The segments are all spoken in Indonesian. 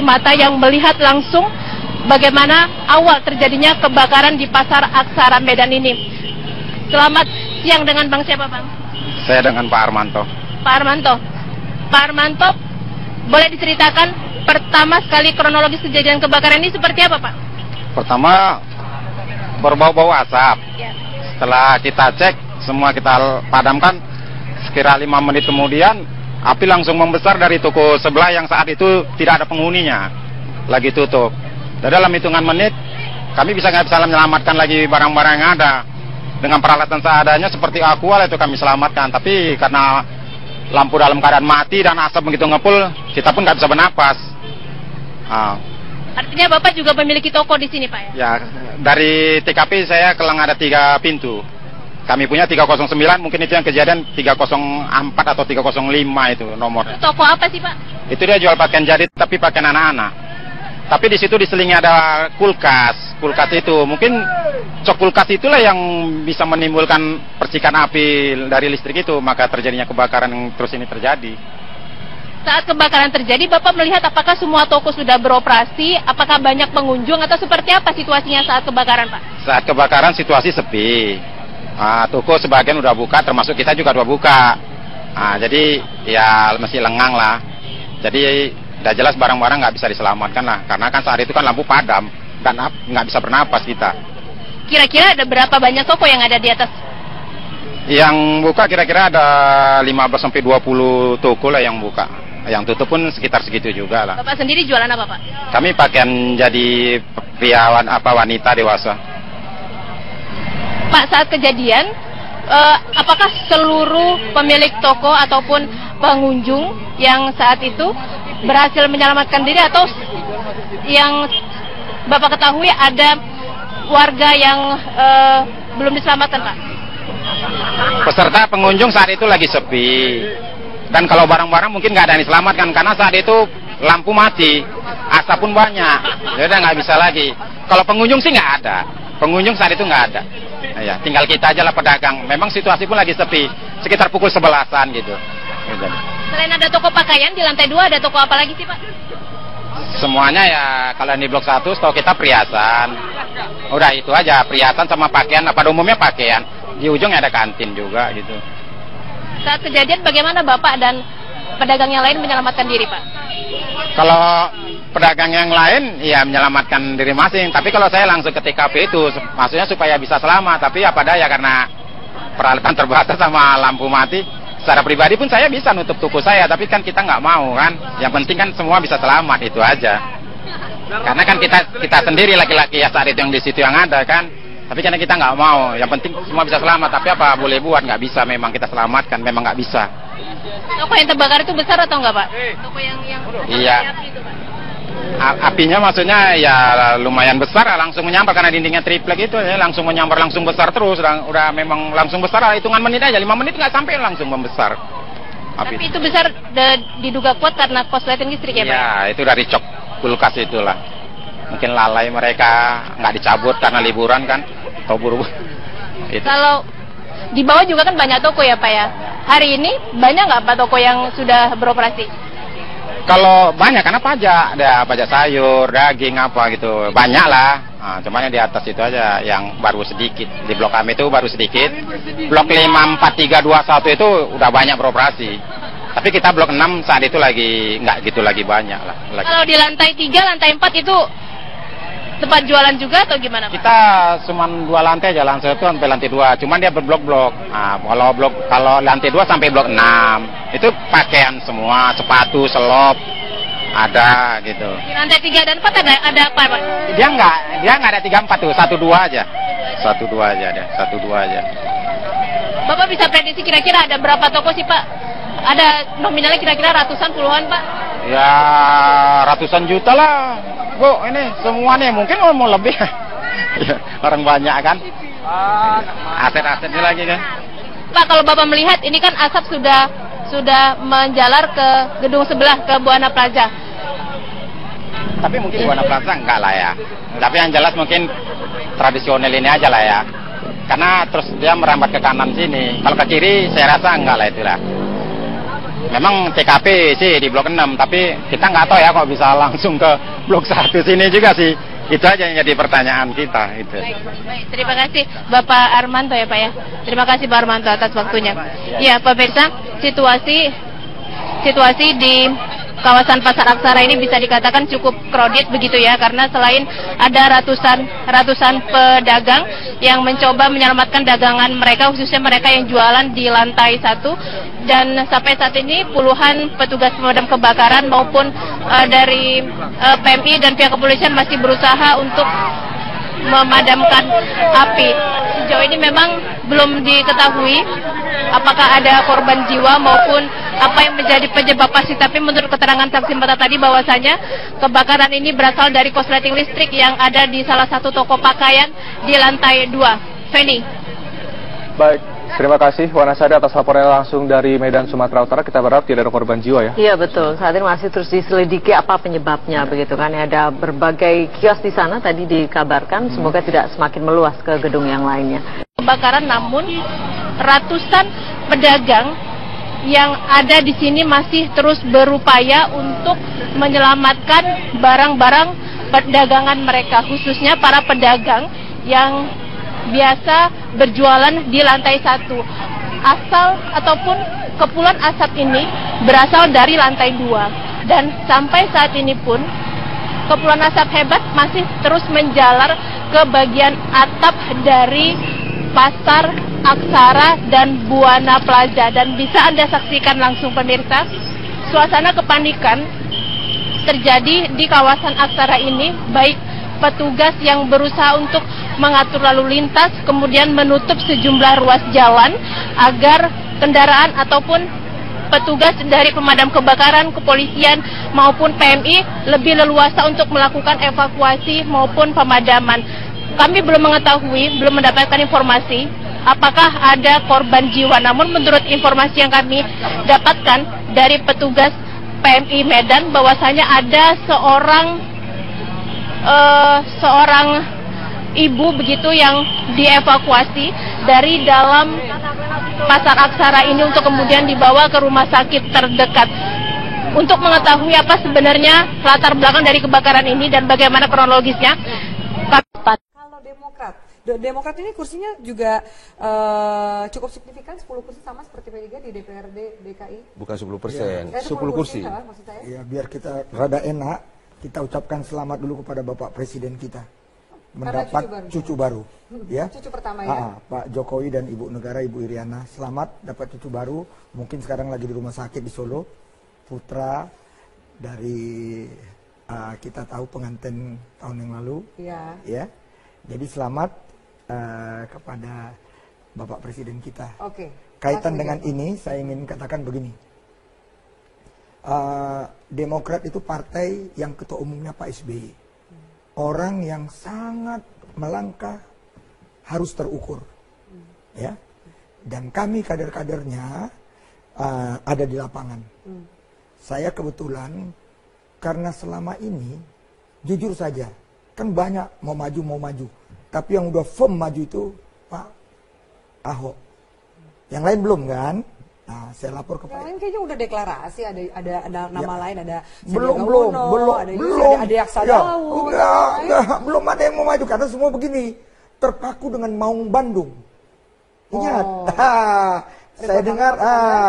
mata yang melihat langsung bagaimana awal terjadinya kebakaran di Pasar Aksara Medan ini. Selamat siang, dengan Bang siapa, Bang? Saya dengan Pak Armanto. Pak Armanto. Pak Armanto, boleh diceritakan pertama sekali kronologis kejadian kebakaran ini seperti apa, Pak? Pertama, berbau-bau asap. Ya. Setelah kita cek, semua kita padamkan, sekira 5 menit kemudian, api langsung membesar dari toko sebelah yang saat itu tidak ada penghuninya, lagi tutup. Dan dalam hitungan menit, kami nggak bisa menyelamatkan lagi barang-barang yang ada. Dengan peralatan seadanya seperti akual itu kami selamatkan. Tapi karena lampu dalam keadaan mati dan asap begitu ngepul, kita pun nggak bisa bernapas. Artinya Bapak juga memiliki toko di sini, Pak, ya? Ya, dari TKP saya kelang ada 3 pintu. Kami punya 309, mungkin itu yang kejadian 304 atau 305 itu nomor. Itu toko apa sih, Pak? Itu dia jual pakaian jadi tapi pakaian anak-anak. Tapi di situ diselingi ada kulkas. Kulkas itu mungkin cok kulkas itulah yang bisa menimbulkan percikan api dari listrik itu, maka terjadinya kebakaran yang terus ini terjadi. Saat kebakaran terjadi, Bapak melihat apakah semua toko sudah beroperasi, apakah banyak pengunjung, atau seperti apa situasinya saat kebakaran, Pak? Saat kebakaran situasi sepi. Toko sebagian udah buka, termasuk kita juga udah buka. Jadi ya masih lengang lah. Jadi udah jelas barang-barang nggak bisa diselamatkan lah, karena kan saat itu kan lampu padam dan nggak bisa bernapas kita. Kira-kira ada berapa banyak toko yang ada di atas? Yang buka kira-kira ada 15-20 toko lah yang buka. Yang tutup pun sekitar segitu juga lah. Bapak sendiri jualan apa, Pak? Kami pakaian jadi pria wanita dewasa. Pak, saat kejadian, apakah seluruh pemilik toko ataupun pengunjung yang saat itu berhasil menyelamatkan diri, atau yang Bapak ketahui ada warga yang belum diselamatkan, Pak? Peserta pengunjung saat itu lagi sepi. Dan kalau barang-barang mungkin nggak ada yang diselamatkan, karena saat itu lampu mati, asap pun banyak, jadi nggak bisa lagi. Kalau pengunjung sih nggak ada, pengunjung saat itu nggak ada. Ya, tinggal kita aja lah pedagang. Memang situasi pun lagi sepi, sekitar pukul 11-an gitu. Selain ada toko pakaian, di lantai 2 ada toko apa lagi sih, Pak? Semuanya ya, kalau di blok 1 toko kita perhiasan. Udah itu aja, perhiasan sama pakaian, pada umumnya pakaian. Di ujungnya ada kantin juga gitu. Saat kejadian bagaimana Bapak dan pedagang yang lain menyelamatkan diri, Pak? Kalau pedagang yang lain ya menyelamatkan diri masing, tapi kalau saya langsung ke TKP itu maksudnya supaya bisa selamat, tapi apa daya karena peralatan terbatas sama lampu mati. Secara pribadi pun saya bisa nutup toko saya, tapi kan kita nggak mau kan. Yang penting kan semua bisa selamat, itu aja. Karena kan kita sendiri laki-laki ya saat itu yang di situ yang ada kan. Tapi karena kita nggak mau, yang penting semua bisa selamat. Tapi apa boleh buat, nggak bisa memang kita selamatkan, memang nggak bisa. Toko yang terbakar itu besar atau enggak, Pak? Toko yang iya. Api itu, Pak? Apinya maksudnya ya lumayan besar, langsung menyambar karena dindingnya triplek itu ya, langsung menyambar, langsung besar terus. Udah memang langsung besar, hitungan menit aja, 5 menit nggak sampai langsung membesar. Tapi itu besar diduga kuat karena korsleting listrik ya, Pak? Ya, itu dari cok kulkas itulah. Mungkin lalai mereka nggak dicabut karena liburan kan, atau buru-buru. Kalau di bawah juga kan banyak toko ya, Pak, ya? Hari ini banyak nggak, Pak, toko yang sudah beroperasi? Kalau banyak karena pajak, ada pajak sayur, daging apa gitu, banyak lah. Cuman yang di atas itu aja yang baru sedikit. Di blok kami itu baru sedikit. Blok 5, 4, 3, 2, 1 itu udah banyak beroperasi. Tapi kita blok 6 saat itu lagi nggak gitu lagi banyak lah. Kalau di lantai 3, lantai 4 itu tempat jualan juga atau gimana, Pak? Kita cuma 2 lantai aja, lantai 1 sampai lantai 2. Cuman dia berblok-blok. Kalau lantai 2 sampai blok 6 itu pakaian semua, sepatu, selop ada gitu. Di lantai 3 dan 4 ada apa, Pak? Dia nggak ada 3, 4 tuh, 1, 2 aja. 1, 2 aja deh, 1, 2 aja. Bapak bisa prediksi kira-kira ada berapa toko sih, Pak? Ada nominalnya kira-kira ratusan, puluhan, Pak? Ya ratusan juta lah, Bu. Ini semuanya mungkin mau lebih. Ya, orang banyak kan. Aset-asetnya lagi kan. Pak, kalau Bapak melihat ini kan asap sudah menjalar ke gedung sebelah, ke Buana Plaza. Tapi mungkin Buana Plaza enggak lah ya. Tapi yang jelas mungkin tradisional ini aja lah ya. Karena terus dia merambat ke kanan sini. Kalau ke kiri saya rasa enggak lah itulah. memang TKP sih di Blok 6, tapi kita nggak tahu ya kok bisa langsung ke Blok 1 sini juga sih. Itu aja yang jadi pertanyaan kita itu. Baik, terima kasih Bapak Armanto ya Pak ya. Terima kasih Pak Armanto atas waktunya. Ya, pemirsa, situasi di kawasan Pasar Aksara ini bisa dikatakan cukup crowded begitu ya, karena selain ada ratusan pedagang yang mencoba menyelamatkan dagangan mereka, khususnya mereka yang jualan di lantai 1, dan sampai saat ini puluhan petugas pemadam kebakaran maupun dari PMI dan pihak kepolisian masih berusaha untuk memadamkan api. Sejauh ini memang belum diketahui apakah ada korban jiwa maupun apa yang menjadi penyebab pasti, tapi menurut keterangan saksi mata tadi bahwasanya kebakaran ini berasal dari korsleting listrik yang ada di salah satu toko pakaian di lantai 2. Feni. Baik, terima kasih Wanasada atas laporan langsung dari Medan, Sumatera Utara. Kita berharap tidak ada korban jiwa ya. Iya betul, saat ini masih terus diselidiki apa penyebabnya begitu kan. Ada berbagai kios di sana tadi dikabarkan, semoga tidak semakin meluas ke gedung yang lainnya. Kebakaran, namun ratusan pedagang yang ada di sini masih terus berupaya untuk menyelamatkan barang-barang perdagangan mereka, khususnya para pedagang yang biasa berjualan di lantai 1. Asal ataupun kepulan asap ini berasal dari lantai 2, dan sampai saat ini pun kepulan asap hebat masih terus menjalar ke bagian atap dari Pasar Aksara dan Buana Plaza. Dan bisa Anda saksikan langsung pemirsa, suasana kepanikan terjadi di kawasan Aksara ini, baik petugas yang berusaha untuk mengatur lalu lintas, kemudian menutup sejumlah ruas jalan agar kendaraan ataupun petugas dari pemadam kebakaran, kepolisian maupun PMI lebih leluasa untuk melakukan evakuasi maupun pemadaman. Kami belum mengetahui, belum mendapatkan informasi apakah ada korban jiwa. Namun menurut informasi yang kami dapatkan dari petugas PMI Medan, bahwasanya ada seorang ibu begitu yang dievakuasi dari dalam Pasar Aksara ini untuk kemudian dibawa ke rumah sakit terdekat. Untuk mengetahui apa sebenarnya latar belakang dari kebakaran ini dan bagaimana kronologisnya, kalau Demokrat ini kursinya juga cukup signifikan, 10 kursi sama seperti P3 di DPRD DKI. Bukan 10%, 10 kursi. Ya, biar kita rada enak, kita ucapkan selamat dulu kepada Bapak Presiden kita mendapat cucu baru. Ya. Cucu pertama ya. Pak Jokowi dan Ibu Negara, Ibu Iriana, selamat dapat cucu baru. Mungkin sekarang lagi di rumah sakit di Solo. Putra dari kita tahu pengantin tahun yang lalu. Iya. Ya. Jadi selamat kepada Bapak Presiden kita. Oke. Kaitan dengan ini, saya ingin katakan begini. Demokrat itu partai yang ketua umumnya Pak SBY. Orang yang sangat melangkah, harus terukur. Ya. Dan kami kader-kadernya ada di lapangan. Saya kebetulan, karena selama ini, jujur saja, kan banyak mau maju, tapi yang udah firm maju itu Pak Ahok. Yang lain belum kan? Nah, saya lapor ke Pak. Yang lain kayaknya udah deklarasi, ada nama lain, ada belum, ada Yaksa Daud. Belum ada yang mau maju karena semua begini, terpaku dengan Maung Bandung. Ingat, saya dengar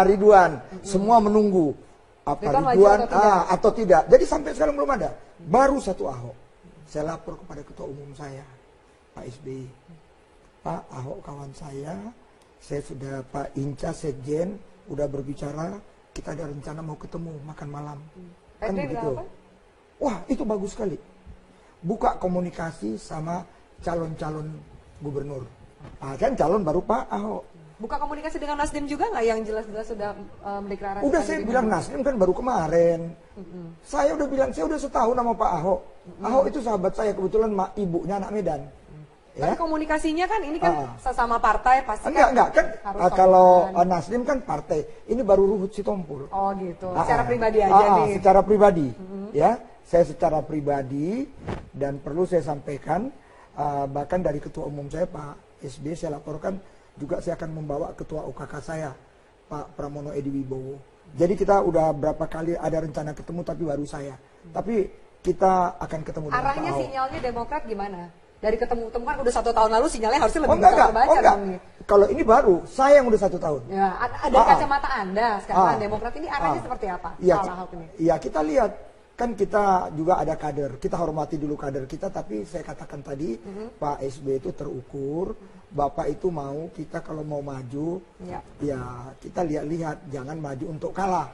Ridwan, semua menunggu apa Ridwan atau tidak. Jadi sampai sekarang belum ada. Baru satu Ahok. Saya lapor kepada ketua umum saya, Pak SBY. Pak Ahok kawan saya sudah Pak Inca Sekjen udah berbicara, kita ada rencana mau ketemu makan malam. Kan begitu. Wah, itu bagus sekali. Buka komunikasi sama calon-calon gubernur. Kan calon baru Pak Ahok. Buka komunikasi dengan Nasdem juga nggak, yang jelas-jelas sudah mendeklarasikan? Udah saya bilang Nasdem kan baru kemarin. Saya udah bilang, saya udah setahun sama Pak Ahok. Ahok itu sahabat saya, kebetulan ibunya anak Medan. Ya? Tapi komunikasinya kan ini kan sesama partai pasti. Enggak kan kalau Nasdem kan partai. Ini baru Ruhut Sitompul. Oh gitu. Secara pribadi aja nih. Secara pribadi. Ya, saya secara pribadi, dan perlu saya sampaikan, bahkan dari ketua umum saya Pak SBY saya laporkan juga, saya akan membawa ketua UKK saya Pak Pramono Edi Wibowo Jadi kita udah berapa kali ada rencana ketemu tapi baru saya. Tapi kita akan ketemu dengan Arahnya Pak Ahok. sinyalnya Demokrat gimana? Dari ketemu kan udah 1 tahun lalu sinyalnya harusnya lebih enggak, terbaca enggak. dong nih. Kalau ini baru, saya yang udah 1 tahun. Ya, ada kacamata Anda sekarang Demokrat ini arahnya seperti apa? Ya, soal Ahok ini. ya kita lihat kan kita juga ada kader. Kita hormati dulu kader kita, tapi saya katakan tadi Pak SBY itu terukur. Bapak itu mau kita kalau mau maju, ya kita lihat-lihat, jangan maju untuk kalah.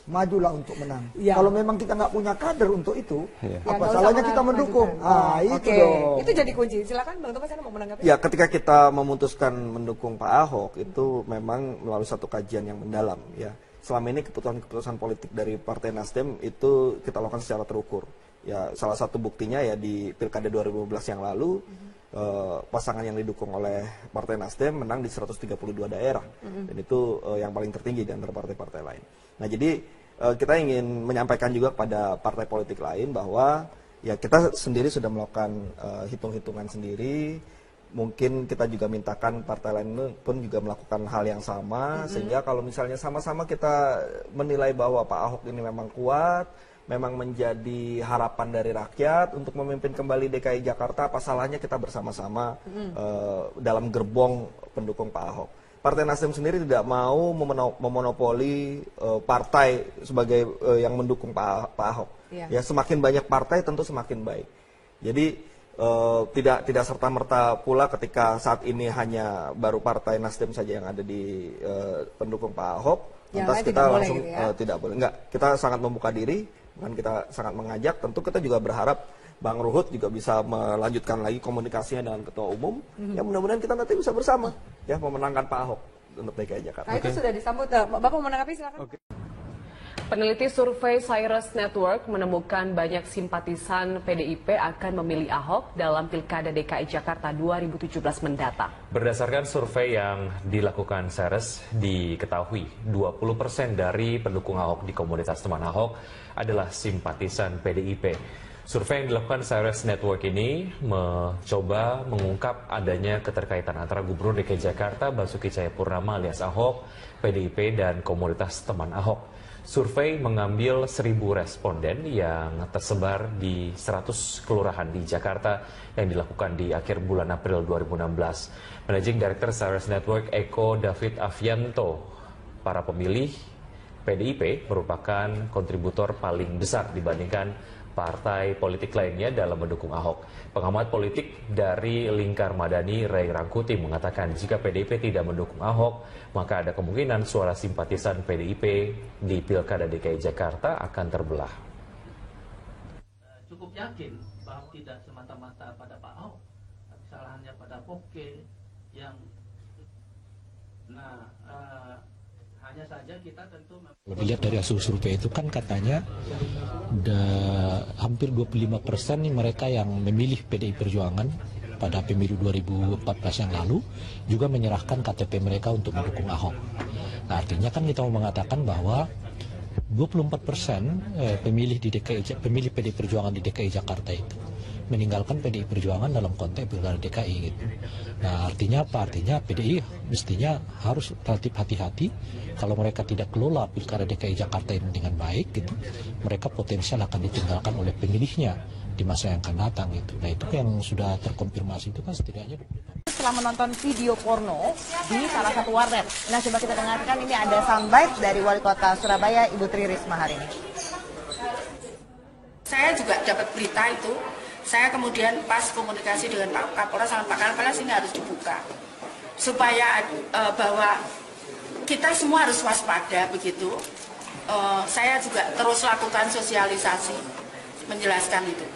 Majulah untuk menang. Ya. Kalau memang kita nggak punya kader untuk itu, apa salahnya kita mendukung? Itu dong. Itu jadi kunci. Silakan Bang Tobas, mau menanggapi. Ya, ketika kita memutuskan mendukung Pak Ahok itu memang melalui satu kajian yang mendalam. Ya, selama ini keputusan politik dari Partai Nasdem itu kita lakukan secara terukur. Ya, salah satu buktinya ya di Pilkada 2015 yang lalu. Pasangan yang didukung oleh Partai Nasdem menang di 132 daerah dan itu yang paling tertinggi di antara partai-partai lain. Nah, jadi kita ingin menyampaikan juga pada partai politik lain bahwa ya kita sendiri sudah melakukan hitung-hitungan sendiri. Mungkin kita juga mintakan partai lain pun juga melakukan hal yang sama sehingga kalau misalnya sama-sama kita menilai bahwa Pak Ahok ini memang kuat, memang menjadi harapan dari rakyat untuk memimpin kembali DKI Jakarta, apa salahnya kita bersama-sama dalam gerbong pendukung Pak Ahok. Partai Nasdem sendiri tidak mau memonopoli partai sebagai yang mendukung Pak Ahok. Ya, semakin banyak partai tentu semakin baik. Jadi tidak serta-merta pula ketika saat ini hanya baru Partai Nasdem saja yang ada di pendukung Pak Ahok, lantas kita langsung tidak boleh. Enggak, kita sangat membuka diri. Bukan kita sangat mengajak, tentu kita juga berharap Bang Ruhut juga bisa melanjutkan lagi komunikasinya dengan Ketua Umum. Ya mudah-mudahan kita nanti bisa bersama ya memenangkan Pak Ahok untuk DKI Jakarta. Nah, itu sudah disambut. Bapak mau menanggapi silakan. Peneliti survei Cyrus Network menemukan banyak simpatisan PDIP akan memilih Ahok dalam Pilkada DKI Jakarta 2017 mendatang. Berdasarkan survei yang dilakukan Cyrus, diketahui 20% dari pendukung Ahok di komunitas teman Ahok adalah simpatisan PDIP. Survei yang dilakukan Cyrus Network ini mencoba mengungkap adanya keterkaitan antara Gubernur DKI Jakarta Basuki Cahayapurnama alias Ahok, PDIP, dan komunitas teman Ahok. Survei mengambil 1.000 responden yang tersebar di 100 kelurahan di Jakarta yang dilakukan di akhir bulan April 2016. Managing Director Cyrus Network Eko David Avianto, para pemilih PDIP merupakan kontributor paling besar dibandingkan partai politik lainnya dalam mendukung Ahok. Pengamat politik dari Lingkar Madani, Ray Rangkuti, mengatakan jika PDIP tidak mendukung Ahok, maka ada kemungkinan suara simpatisan PDIP di Pilkada DKI Jakarta akan terbelah. Cukup yakin bahwa tidak semata-mata pada Pak Ahok, tapi kesalahannya pada Poke yang hanya saja kita tentu dilihat dari hasil survei itu kan katanya hampir 25% nih mereka yang memilih PDI Perjuangan pada pemilu 2014 yang lalu juga menyerahkan KTP mereka untuk mendukung Ahok. Nah, artinya kan kita mau mengatakan bahwa 24% pemilih PDI Perjuangan di DKI Jakarta itu meninggalkan PDI Perjuangan dalam konteks Pilkada DKI gitu. Nah, artinya apa? Artinya PDI mestinya harus relatif hati-hati kalau mereka tidak kelola Pilkada DKI Jakarta ini dengan baik gitu. Mereka potensial akan ditinggalkan oleh pemilihnya di masa yang akan datang gitu. Nah, itu yang sudah terkonfirmasi itu kan setidaknya setelah menonton video porno di salah satu warnet. Nah, coba kita dengarkan, ini ada soundbite dari Wali Kota Surabaya, Ibu Tri Risma hari ini. Saya juga dapat berita itu. Saya kemudian pas komunikasi dengan Pak Kapolres sama Pak Kapolres, ini harus dibuka supaya bahwa kita semua harus waspada begitu. Saya juga terus lakukan sosialisasi menjelaskan itu.